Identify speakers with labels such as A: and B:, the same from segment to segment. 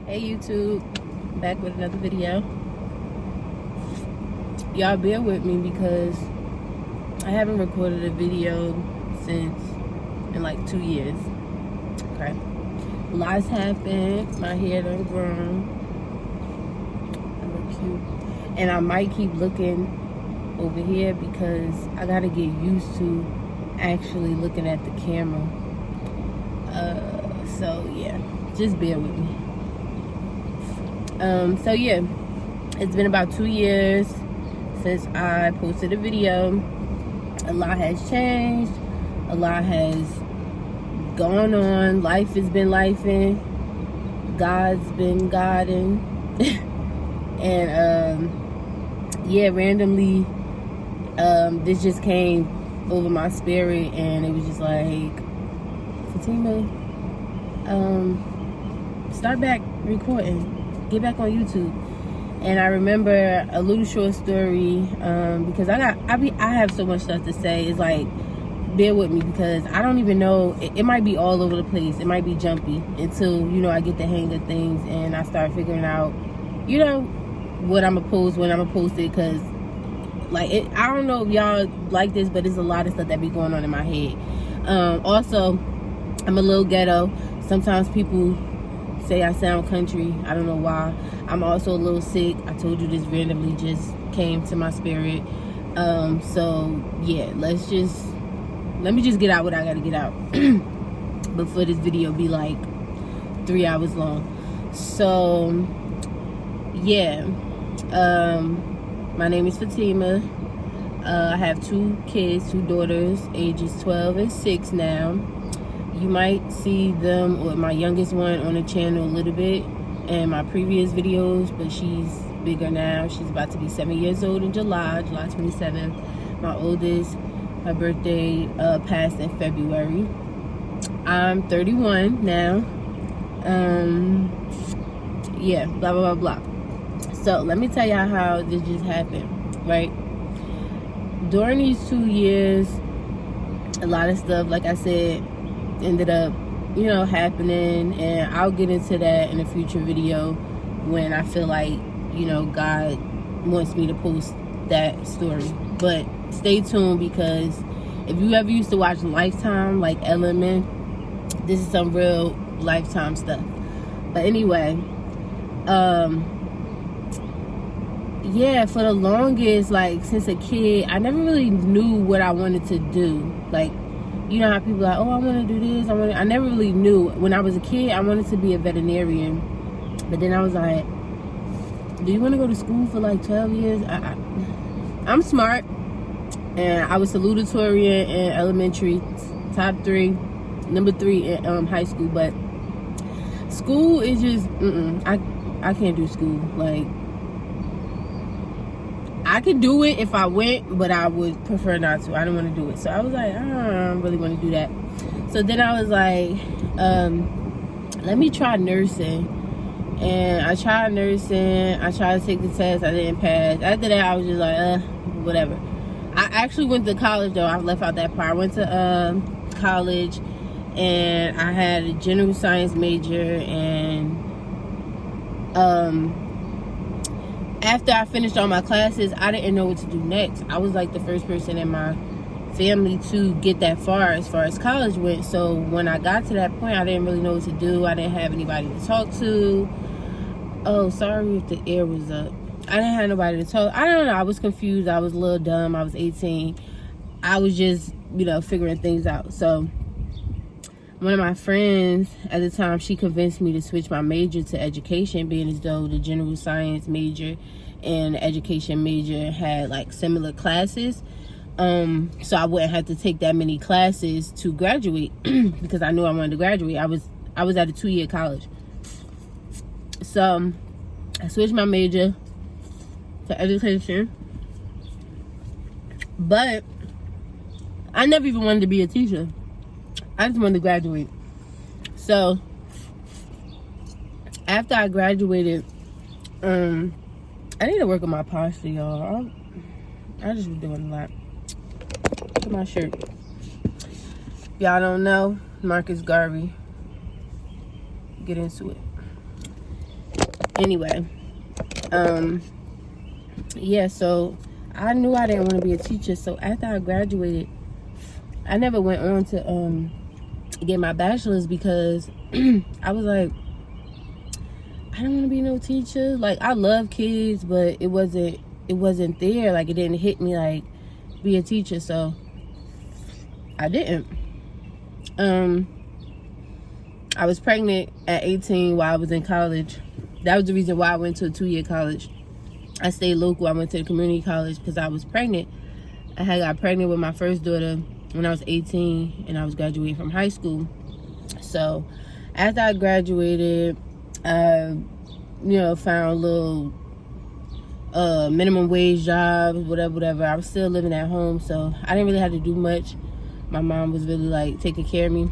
A: Hey YouTube, back with another video. Y'all bear with me because I haven't recorded a video in like 2 years. Okay, lots happened. My hair done grown. I look cute, and I might keep looking over here because I gotta get used to actually looking at the camera. So yeah, just bear with me. So yeah, it's been about 2 years since I posted a video. A lot has changed, a lot has gone on, life has been lifing, God's been Godding. And yeah, randomly this just came over my spirit, and it was just like, Fatima, start back recording, get back on YouTube. And I remember a little short story, because I have so much stuff to say. It's like, bear with me because I don't even know, it might be all over the place, it might be jumpy until, I get the hang of things and I start figuring out, what I'm gonna post, when I'm gonna post it. Because like, I don't know if y'all like this, but there's a lot of stuff that be going on in my head. Also, I'm a little ghetto. Sometimes people say I sound country. I don't know why. I'm also a little sick. I told you this randomly just came to my spirit. So yeah, let me just get out what I gotta get out before this video be like 3 hours long. So yeah, my name is Fatima. I have 2 kids, 2 daughters, ages 12 and 6 now. You might see them, or my youngest one, on the channel a little bit in my previous videos, but she's bigger now. She's about to be 7 years old in July 27th. My oldest, her birthday passed in February. I'm 31 now. Yeah, blah, blah, blah, blah. So let me tell y'all how this just happened, right? During these 2 years, a lot of stuff, like I said, ended up happening, and I'll get into that in a future video when I feel like God wants me to post that story. But stay tuned, because if you ever used to watch Lifetime, like Element, this is some real Lifetime stuff. But anyway, yeah, for the longest, like since a kid, I never really knew what I wanted to do. Like, you know how people are like, oh, I want to do this. I never really knew. When I was a kid, I wanted to be a veterinarian. But then I was like, do you want to go to school for like 12 years? I'm smart. And I was salutatorian in elementary, top 3, number 3 in high school. But school is just, I can't do school. Like, I could do it if I went, but I would prefer not to. I don't want to do it. So I was like, I don't really want to do that. So then I was like, let me try nursing. And I tried nursing. I tried to take the test. I didn't pass. After that, I was just like, whatever. I actually went to college, though. I left out that part. I went to college, and I had a general science major. And after I finished all my classes, I didn't know what to do next. I was like the first person in my family to get that far as college went. So when I got to that point, I didn't really know what to do. I didn't have anybody to talk to. Oh, sorry if the air was up. I didn't have nobody to talk. I don't know. I was confused. I was a little dumb. I was 18. I was just, figuring things out. So one of my friends at the time, she convinced me to switch my major to education, being as though the general science major and the education major had like similar classes. So I wouldn't have to take that many classes to graduate because I knew I wanted to graduate. I was at a 2-year college. So I switched my major to education. But I never even wanted to be a teacher. I just wanted to graduate. So after I graduated, I need to work on my posture, y'all. I just was doing a lot. Look at my shirt. Y'all don't know, Marcus Garvey. Get into it. Anyway, yeah, so I knew I didn't want to be a teacher. So after I graduated, I never went on to get my bachelor's because I was like, I don't want to be no teacher. Like, I love kids, but it wasn't there. Like, it didn't hit me like be a teacher. So I didn't. I was pregnant at 18 while I was in college. That was the reason why I went to a 2-year college. I stayed local. I went to the community college because I was pregnant. I had got pregnant with my first daughter when I was 18, and I was graduating from high school. So after I graduated, found a little minimum wage job, whatever. I was still living at home, so I didn't really have to do much. My mom was really like taking care of me.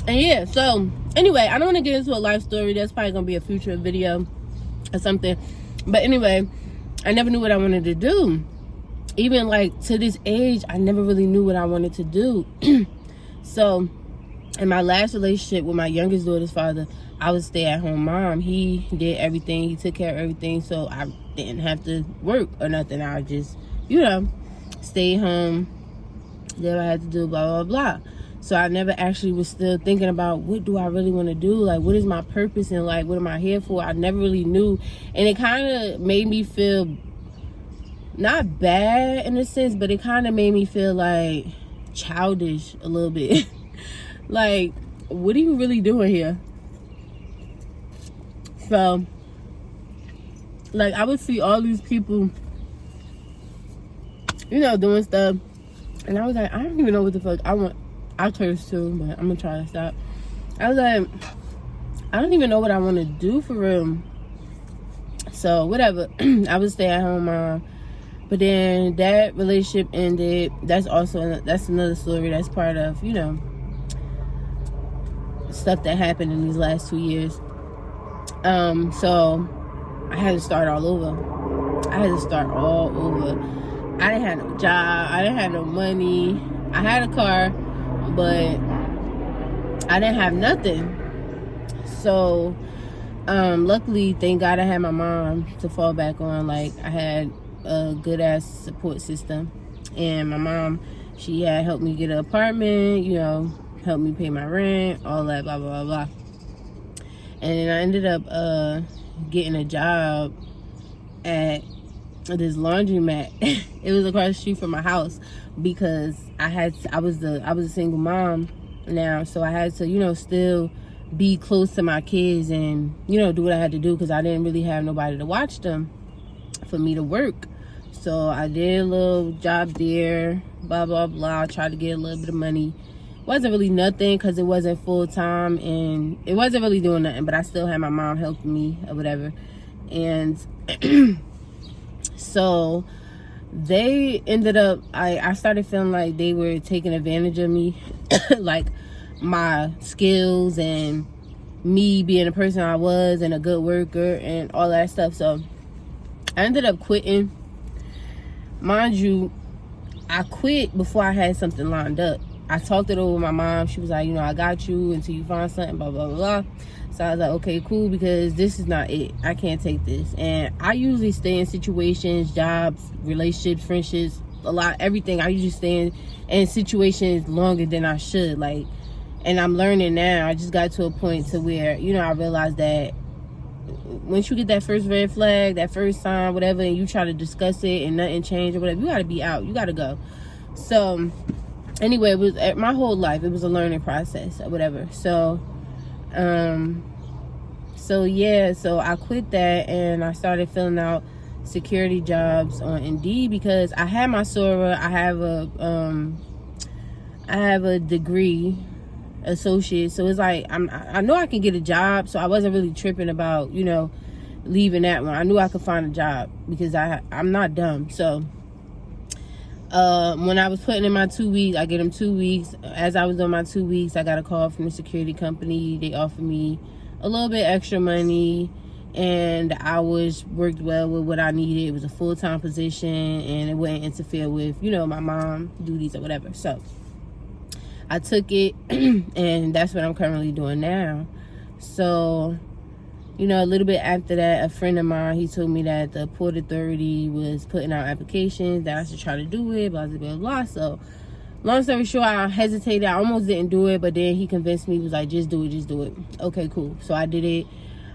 A: And yeah, so anyway, I don't want to get into a life story. That's probably gonna be a future video or something. But anyway, I never knew what I wanted to do. Even like to this age, I never really knew what I wanted to do. So in my last relationship with my youngest daughter's father, I was stay-at-home mom. He did everything. He took care of everything, so I didn't have to work or nothing. I just, stay home, did what I had to do, blah, blah, blah. So I never actually was still thinking about what do I really want to do? Like, what is my purpose and like, what am I here for? I never really knew. And it kind of made me feel not bad in a sense, but it kind of made me feel like childish a little bit. Like, what are you really doing here? So, like, I would see all these people, doing stuff. And I was like, I don't even know what the fuck I want. I curse too, but I'm gonna try to stop. I was like, I don't even know what I want to do for real. So whatever. I was stay at home mom, but then that relationship ended. That's another story. That's part of stuff that happened in these last 2 years. So I had to start all over. I didn't have no job. I didn't have no money. I had a car, but I didn't have nothing. So luckily, thank God, I had my mom to fall back on. Like, I had a good ass support system, and my mom, she had helped me get an apartment, helped me pay my rent, all that, blah blah blah blah. And then I ended up getting a job at this laundromat. It was across the street from my house because I was a single mom now, so I had to still be close to my kids and do what I had to do because I didn't really have nobody to watch them for me to work. So I did a little job there, blah blah blah. I tried to get a little bit of money. Wasn't really nothing because it wasn't full time and it wasn't really doing nothing, but I still had my mom helping me or whatever. And so they ended up, I started feeling like they were taking advantage of me, like my skills and me being the person I was and a good worker and all that stuff. So I ended up quitting. Mind you, I quit before I had something lined up. I talked it over with my mom. She was like, I got you until you find something, blah, blah, blah, blah. So I was like, okay, cool, because this is not it. I can't take this. And I usually stay in situations, jobs, relationships, friendships, a lot, everything. I usually stay in situations longer than I should. Like, and I'm learning now. I just got to a point to where, I realized that once you get that first red flag, that first sign, whatever, and you try to discuss it and nothing changed or whatever, you got to be out. You got to go. So anyway, it was my whole life. It was a learning process or whatever. So so I quit that and I started filling out security jobs on Indeed because I had my SORA. I have a degree, associate. So it's like I know I can get a job. So I wasn't really tripping about leaving that one. I knew I could find a job because I'm not dumb. So when I was putting in my 2 weeks, I get them 2 weeks. As I was doing my 2 weeks, I got a call from the security company. They offered me a little bit extra money, and I worked well with what I needed. It was a full-time position, and it wouldn't interfere with, my mom duties or whatever. So I took it, and that's what I'm currently doing now. So, you know, a little bit after that, a friend of mine, he told me that the Port Authority was putting out applications, that I should try to do it, blah, blah, blah, blah. So, long story short, I hesitated. I almost didn't do it, but then he convinced me. He was like, just do it, just do it. Okay, cool. So, I did it.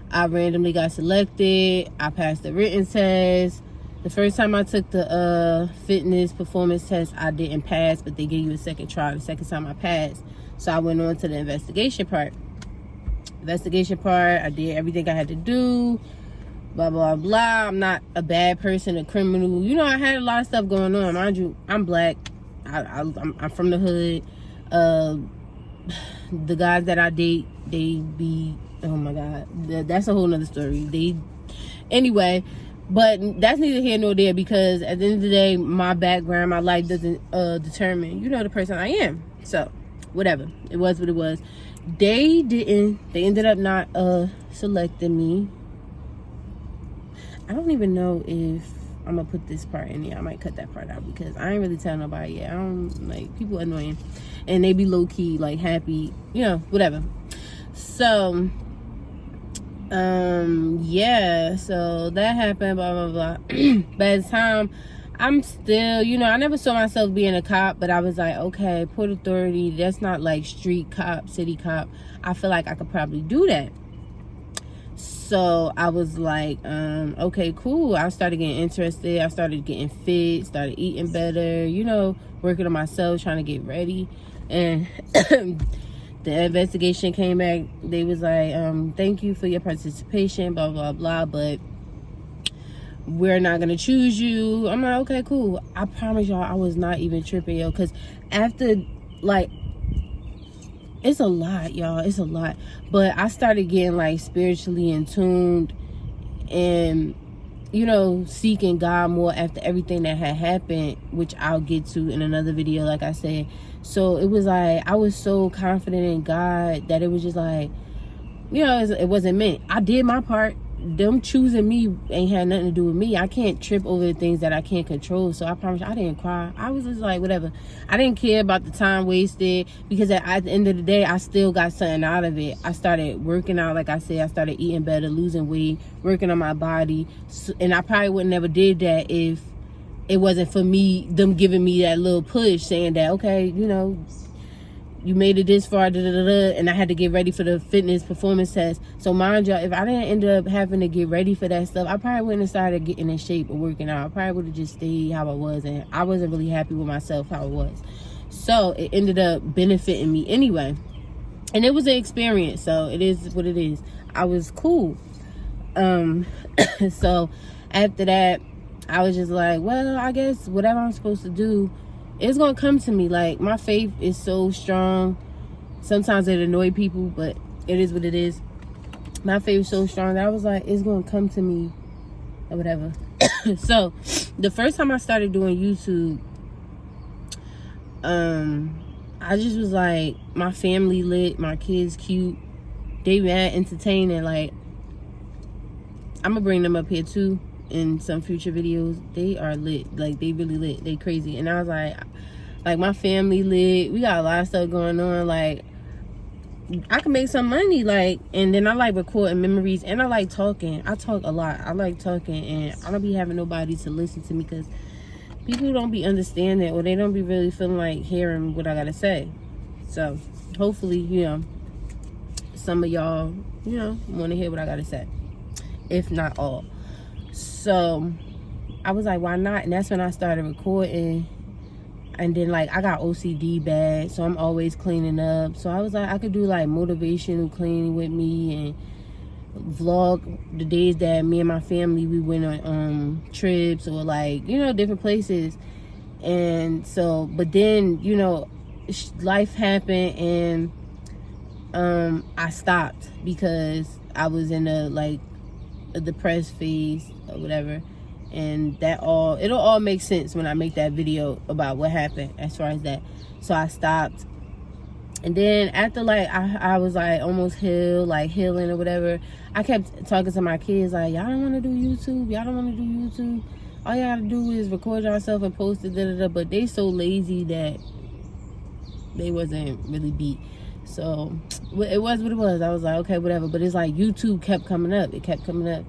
A: I randomly got selected. I passed the written test. The first time I took the fitness performance test, I didn't pass, but they gave you a second try. The second time I passed. So, I went on to the investigation part. I did everything I had to do, blah blah blah. I'm not a bad person, a criminal, you know. I had a lot of stuff going on. Mind you, I'm black. I'm from the hood. The guys that I date, they be, oh my god, that's a whole nother story. Anyway, but that's neither here nor there, because at the end of the day, my background, my life doesn't determine, you know, the person I am. So whatever, it was what it was. They ended up not selecting me. I don't even know if I'm gonna put this part in there. I might cut that part out because I ain't really telling nobody yet. I don't like, people annoying, and they be low-key like happy, you know, whatever. So yeah, so that happened, blah blah blah. By the time, I'm still, you know, I never saw myself being a cop, but I was like, okay, Port Authority, that's not like street cop, city cop. I feel like I could probably do that. So I was like, okay, cool. I started getting interested. I started getting fit, started eating better, you know, working on myself, trying to get ready. And the investigation came back. They was like, thank you for your participation, blah, blah, blah, but we're not gonna choose you. I'm like, okay, cool. I promise y'all, I was not even tripping, yo, because after, like, it's a lot, y'all, it's a lot. But I started getting like spiritually in tuned, and, you know, seeking God more after everything that had happened, which I'll get to in another video, like I said. So it was like, I was so confident in God that it was just like, you know, it wasn't meant. I did my part. Them choosing me ain't had nothing to do with me. I can't trip over the things that I can't control. So I promise you, I didn't cry. I was just like, whatever. I didn't care about the time wasted, because at the end of the day, I still got something out of it. I started working out, like I said. I started eating better, losing weight, working on my body. And I probably would never did that if it wasn't for me, them giving me that little push, saying that, okay, you know, you made it this far, and I had to get ready for the fitness performance test. So mind y'all, if I didn't end up having to get ready for that stuff, I probably wouldn't have started getting in shape or working out. I probably would have just stayed how I was, and I wasn't really happy with myself how I was. So it ended up benefiting me anyway, and it was an experience. So it is what it is. I was cool. So after that, I was just like, well, I guess whatever I'm supposed to do, it's gonna come to me. Like, my faith is so strong. Sometimes it annoys people, but it is what it is. My faith is so strong that I was like, it's gonna come to me or whatever. So the first time I started doing YouTube, I just was like, my family lit, my kids cute, they mad entertaining. Like, I'm gonna bring them up here too in some future videos. They are lit. Like, they really lit. They crazy. And I was like my family lit. We got a lot of stuff going on. Like, I can make some money. Like, and then I like recording memories, and I like talking. I talk a lot. I like talking, and I don't be having nobody to listen to me, because people don't be understanding, or they don't be really feeling like hearing what I gotta say. So hopefully, you know, some of y'all, you know, want to hear what I gotta say, if not all. So I was like, why not? And that's when I started recording. And then, like, I got OCD bad, so I'm always cleaning up. So I was like, I could do like motivational cleaning with me, and vlog the days that me and my family, we went on trips, or like, you know, different places. And so, but then, you know, life happened, and I stopped because I was in a depressed phase or whatever. And it'll all make sense when I make that video about what happened as far as that. So I stopped. And then after, like, I was like almost healing or whatever, I kept talking to my kids like, y'all don't want to do YouTube? Y'all don't want to do YouTube? All y'all gotta do is record yourself and post it, But they so lazy that they wasn't really beat. So it was what it was. I was like, okay, whatever. But it's like YouTube kept coming up. It kept coming up.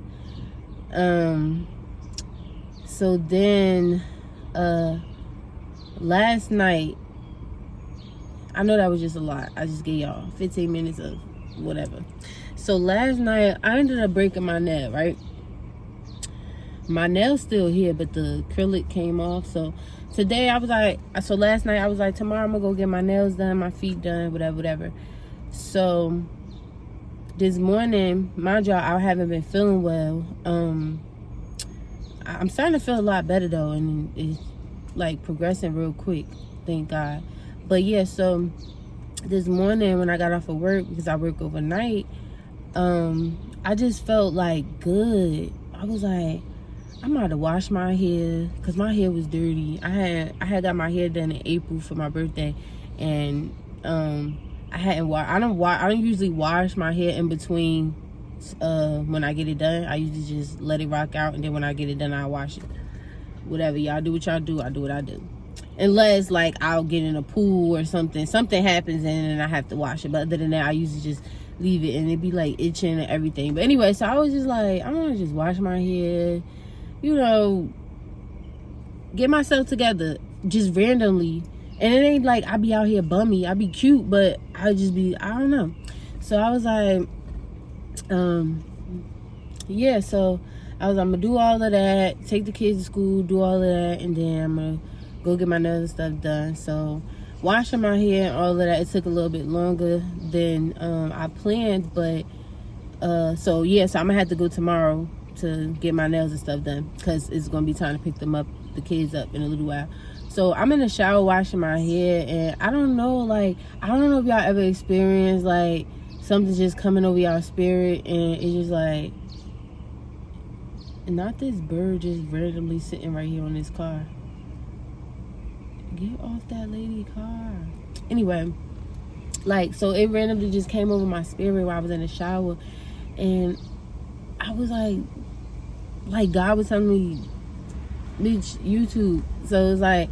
A: So then last night, I know that was just a lot. I just gave y'all 15 minutes of whatever. So last night, I ended up breaking my nail, right? My nail's still here, but the acrylic came off. So today I was like, so last night I was like, tomorrow I'm gonna go get my nails done, my feet done, whatever. So this morning, mind y'all, I haven't been feeling well. I'm starting to feel a lot better though, and it's like progressing real quick, thank God. But yeah, so this morning when I got off of work, because I work overnight, I just felt like good. I was like, I'm about to wash my hair, because my hair was dirty. I had got my hair done in April for my birthday, and I don't usually wash my hair in between when I get it done. I usually just let it rock out, and then when I get it done, I wash it. Whatever, y'all do what y'all do, I do what I do. Unless like I'll get in a pool or something happens and then I have to wash it. But other than that, I usually just leave it, and it be like itching and everything. But anyway, so I was just like, I want to just wash my hair, you know, get myself together just randomly. And it ain't like I be out here bummy. I be cute, but I just be, I don't know. So I was like, yeah, so I was, I'm gonna do all of that, take the kids to school, do all of that, and then I'm gonna go get my nails and stuff done. So washing my hair and all of that, it took a little bit longer than I planned, but so yeah, so I'm gonna have to go tomorrow to get my nails and stuff done, because it's gonna be time to pick them up, the kids up, in a little while. So I'm in the shower washing my hair, and I don't know if y'all ever experienced like something just coming over y'all spirit, and it's just like, not this bird just randomly sitting right here on this car. Get off that lady car. Anyway, like, so it randomly just came over my spirit while I was in the shower, and I was like God was telling me, bitch, YouTube. So it's like,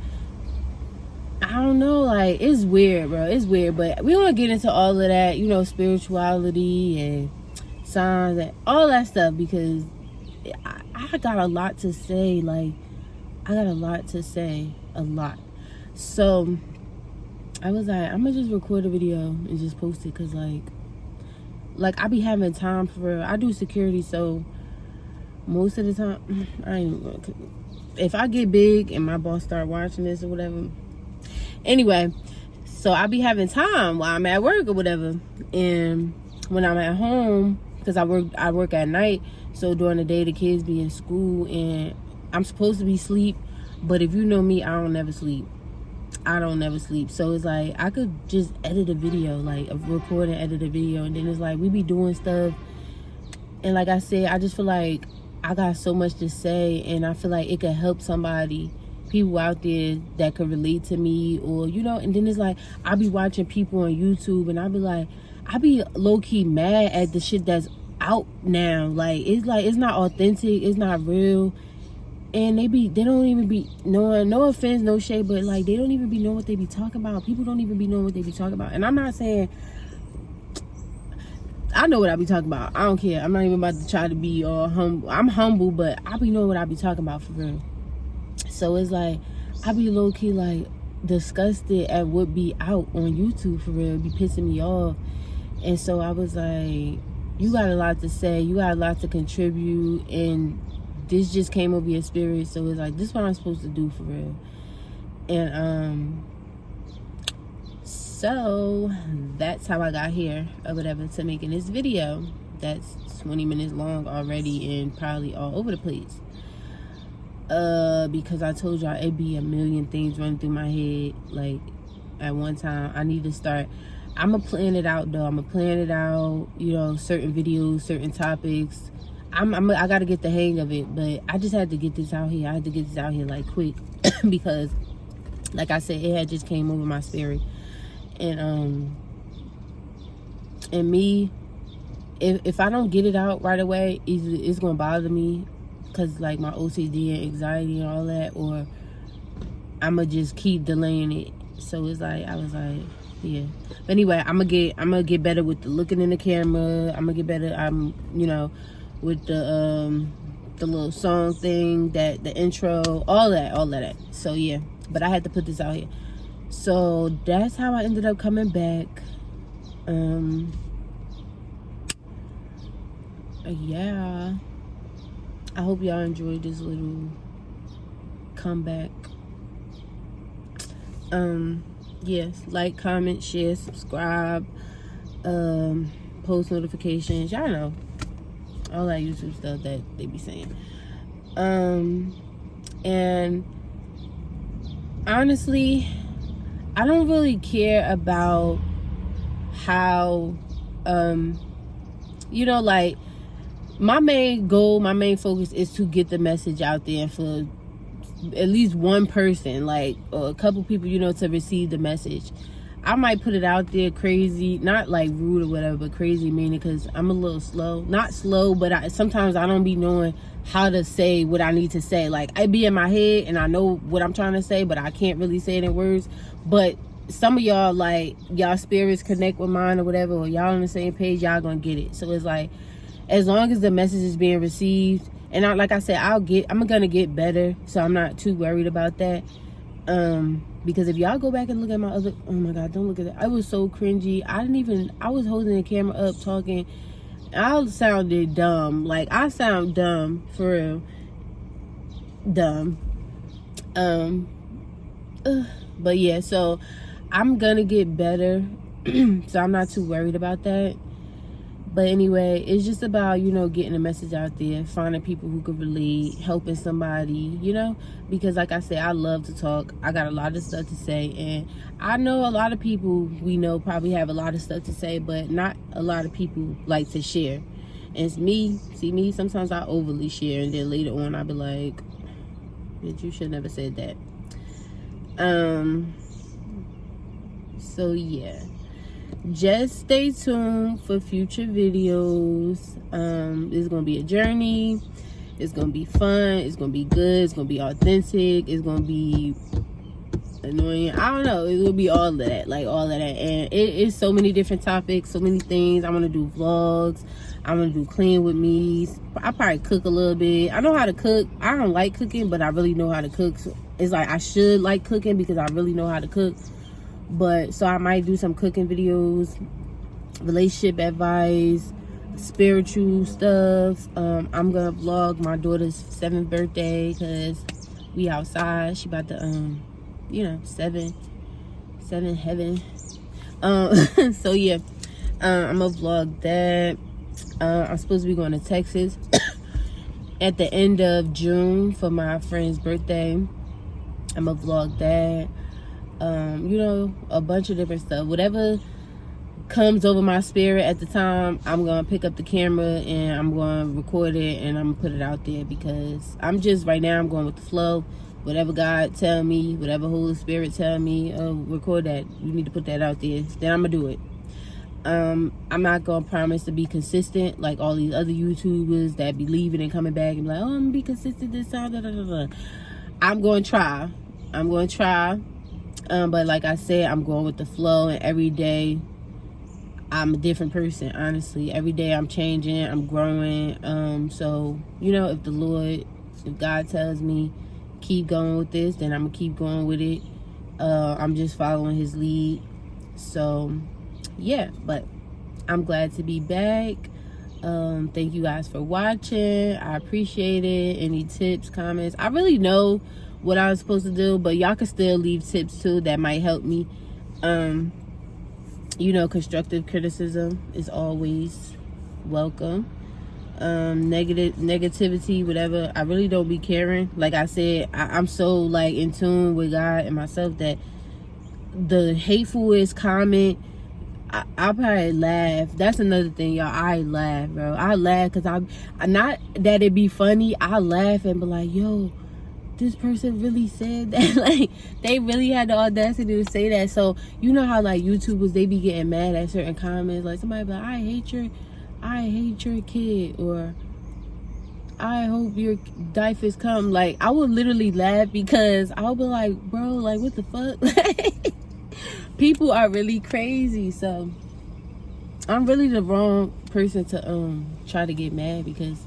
A: I don't know, like, it's weird, bro. It's weird, but we want to get into all of that, you know, spirituality and signs and all that stuff, because I got a lot to say. Like, I got a lot to say, a lot. So I was like, I'm gonna just record a video and just post it, because like I be having time for, I do security, so most of the time I ain't, if I get big and my boss start watching this or whatever, anyway, so I be having time while I'm at work or whatever. And when I'm at home, because I work at night, so during the day the kids be in school and I'm supposed to be asleep, but if you know me, I don't never sleep. So it's like I could just edit a video, like record and edit a video, and then it's like we be doing stuff, and like I said, I just feel like I got so much to say, and I feel like it could help somebody, people out there that could relate to me, or you know. And then it's like I be watching people on YouTube, and I be like, I be low-key mad at the shit that's out now. Like it's not authentic, it's not real. And they don't even be knowing, no offense, no shade, but like they don't even be knowing what they be talking about. People don't even be knowing what they be talking about. And I'm not saying, I know what I be talking about. I don't care. I'm not even about to try to be all humble. I'm humble, but I be knowing what I be talking about for real. So it's like, I be low-key like disgusted at what be out on YouTube for real. It be pissing me off. And so I was like, you got a lot to say. You got a lot to contribute. And this just came over your spirit, so it's like, this is what I'm supposed to do for real. And so that's how I got here or whatever, to making this video that's 20 minutes long already and probably all over the place, because I told y'all it'd be a million things running through my head like at one time. I need to start, I'm gonna plan it out though. I'm gonna plan it out, you know, certain videos, certain topics. I gotta get the hang of it, but I just had to get this out here. I had to get this out here like quick because, like I said, it had just came over my spirit, and me, if I don't get it out right away, either it's gonna bother me, cause like my OCD and anxiety and all that, or I'ma just keep delaying it. So it's like, I was like, yeah. But anyway, I'm gonna get better with the looking in the camera. I'm gonna get better. With the little song thing, that the intro, all of that. So yeah, but I had to put this out here. So that's how I ended up coming back. Yeah, I hope y'all enjoyed this little comeback. Yes, like, comment, share, subscribe, post notifications, y'all know all that YouTube stuff that they be saying. And honestly, I don't really care about how like, my main goal, my main focus is to get the message out there for at least one person, like, or a couple people, to receive the message. I might put it out there crazy, not like rude or whatever, but crazy meaning because I'm a little slow. Not slow, but sometimes I don't be knowing how to say what I need to say. Like, I be in my head and I know what I'm trying to say, but I can't really say it in words. But some of y'all, like, y'all spirits connect with mine or whatever, or y'all on the same page, y'all gonna get it. So it's like, as long as the message is being received, and like I said, I'm gonna get better, so I'm not too worried about that. Because if y'all go back and look at my other, oh my God, don't look at that. I was so cringy. I was holding the camera up talking. I sounded dumb. Like, I sound dumb, for real. Dumb. But yeah, so I'm gonna get better. So I'm not too worried about that. But anyway, it's just about, getting a message out there, finding people who could relate, helping somebody, because like I said, I love to talk. I got a lot of stuff to say, and I know a lot of people we know probably have a lot of stuff to say, but not a lot of people like to share. And it's me, sometimes I overly share, and then later on I'll be like, bitch, you should never said that. So yeah. Just stay tuned for future videos. It's gonna be a journey. It's gonna be fun. It's gonna be good. It's gonna be authentic. It's gonna be annoying. I don't know. It will be all of that, like all of that. And it is so many different topics, so many things. I want to do vlogs. I want to do clean with me. I probably cook a little bit. I know how to cook. I don't like cooking, but I really know how to cook. So it's like I should like cooking because I really know how to cook. But so I might do some cooking videos, relationship advice, spiritual stuff. I'm gonna vlog my daughter's 7th birthday because we outside. She about to 7 heaven. So yeah, I'm gonna vlog that. I'm supposed to be going to Texas at the end of June for my friend's birthday. I'm gonna vlog that. A bunch of different stuff. Whatever comes over my spirit at the time, I'm gonna pick up the camera and I'm gonna record it and I'm gonna put it out there, because I'm going with the flow. Whatever God tell me, whatever Holy Spirit tell me, record that. You need to put that out there. Then I'm gonna do it. I'm not gonna promise to be consistent like all these other YouTubers that be leaving and coming back and be like, oh, I'm gonna be consistent this time. I'm gonna try. But like I said, I'm going with the flow, and every day I'm a different person, honestly. Every day I'm changing, I'm growing. So, if God tells me keep going with this, then I'm gonna keep going with it. I'm just following his lead. So yeah, but I'm glad to be back. Thank you guys for watching. I appreciate it. Any tips, comments? I really know what I was supposed to do, but y'all can still leave tips too that might help me. Constructive criticism is always welcome. Negativity, whatever, I really don't be caring. Like I said, I'm so like in tune with God and myself that the hatefulest comment, I'll probably laugh. That's another thing, y'all. I laugh, bro. I laugh because I not that it be funny. I laugh and be like, yo, this person really said that. Like, they really had the audacity to say that. So you know how like YouTubers, they be getting mad at certain comments, like somebody be like, I hate your kid, or I hope your diapers come. Like, I would literally laugh because I would be like, bro, like, what the fuck? people are really crazy. So I'm really the wrong person to try to get mad, because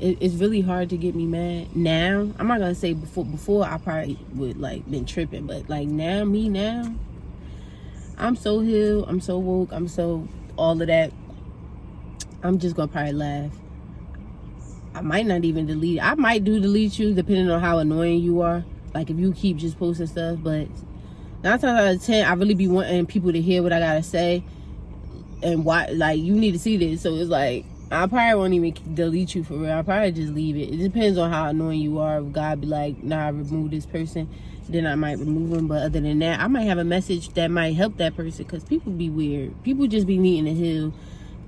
A: it's really hard to get me mad now. I'm not gonna say before I probably would like been tripping, but like now, I'm so healed, I'm so woke, I'm so all of that. I'm just gonna probably laugh. I might not even delete it. I might delete you depending on how annoying you are. Like if you keep just posting stuff, but 9 times out of 10, I really be wanting people to hear what I gotta say and why. Like, you need to see this. So it's like, I probably won't even delete you for real. I'll probably just leave it. It depends on how annoying you are. If God be like, nah, remove this person, then I might remove them. But other than that, I might have a message that might help that person, because people be weird. People just be needing to heal.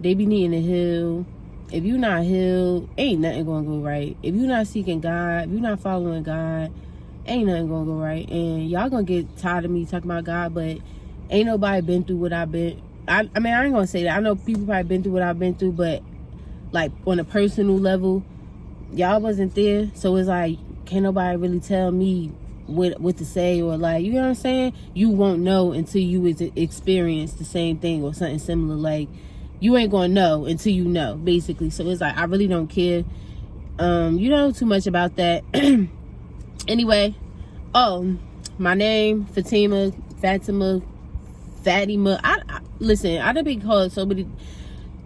A: They be needing to heal. If you not healed, ain't nothing gonna go right. If you not seeking God, if you not following God, ain't nothing gonna go right. And y'all gonna get tired of me talking about God, but ain't nobody been through what I've been. I mean, I ain't gonna say that. I know people probably been through what I've been through, but like on a personal level, y'all wasn't there. So it's like, can't nobody really tell me what to say, or like, you know what I'm saying? You won't know until you experience the same thing or something similar. Like, you ain't gonna know until you know, basically. So it's like, I really don't care. You know too much about that. Anyway, my name, Fatima. Listen, I done been called so many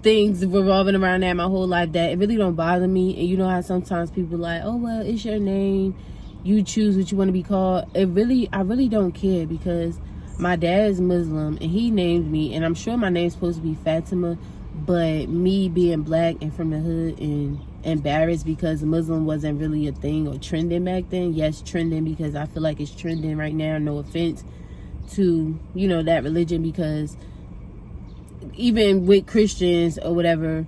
A: things revolving around that my whole life that it really don't bother me. And you know how sometimes people like, oh well, it's your name, you choose what you want to be called. I really don't care, because my dad is Muslim and he named me, and I'm sure my name's supposed to be Fatima, but me being black and from the hood and embarrassed because Muslim wasn't really a thing or trending back then. Yes, trending, because I feel like it's trending right now. No offense to, you know, that religion, because even with Christians or whatever,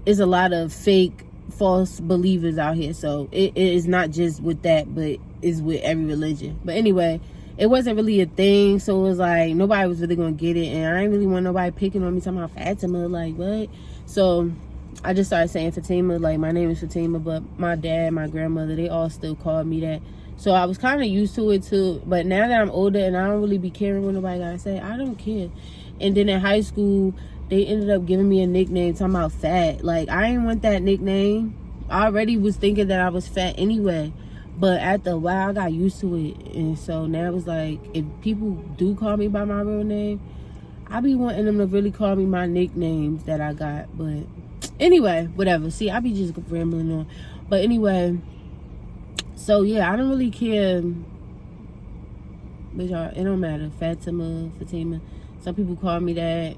A: it's a lot of fake, false believers out here. So it is not just with that, but it's with every religion. But anyway, it wasn't really a thing, so it was like nobody was really gonna get it, and I didn't really want nobody picking on me talking about Fatima, like what? So I just started saying Fatima, like my name is Fatima, but my dad, my grandmother, they all still called me that. So I was kind of used to it too. But now that I'm older and I don't really be caring what nobody gotta say, I don't care. And then in high school, they ended up giving me a nickname talking about fat. Like, I didn't want that nickname. I already was thinking that I was fat anyway. But after a while, I got used to it. And so now it's like, if people do call me by my real name, I be wanting them to really call me my nicknames that I got. But anyway, whatever. See, I be just rambling on. But anyway, so yeah, I don't really care. But y'all, it don't matter. Fatima. Some people call me that.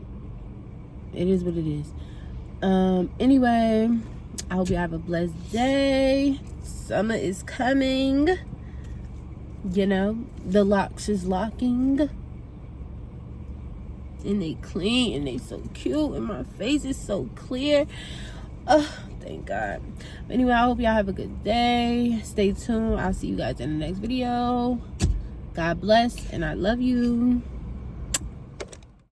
A: It is what it is. Anyway, I hope you have a blessed day. Summer is coming. You know, the locks is locking. And they clean and they so cute. And my face is so clear. Oh, thank God. Anyway, I hope y'all have a good day. Stay tuned. I'll see you guys in the next video. God bless, and I love you.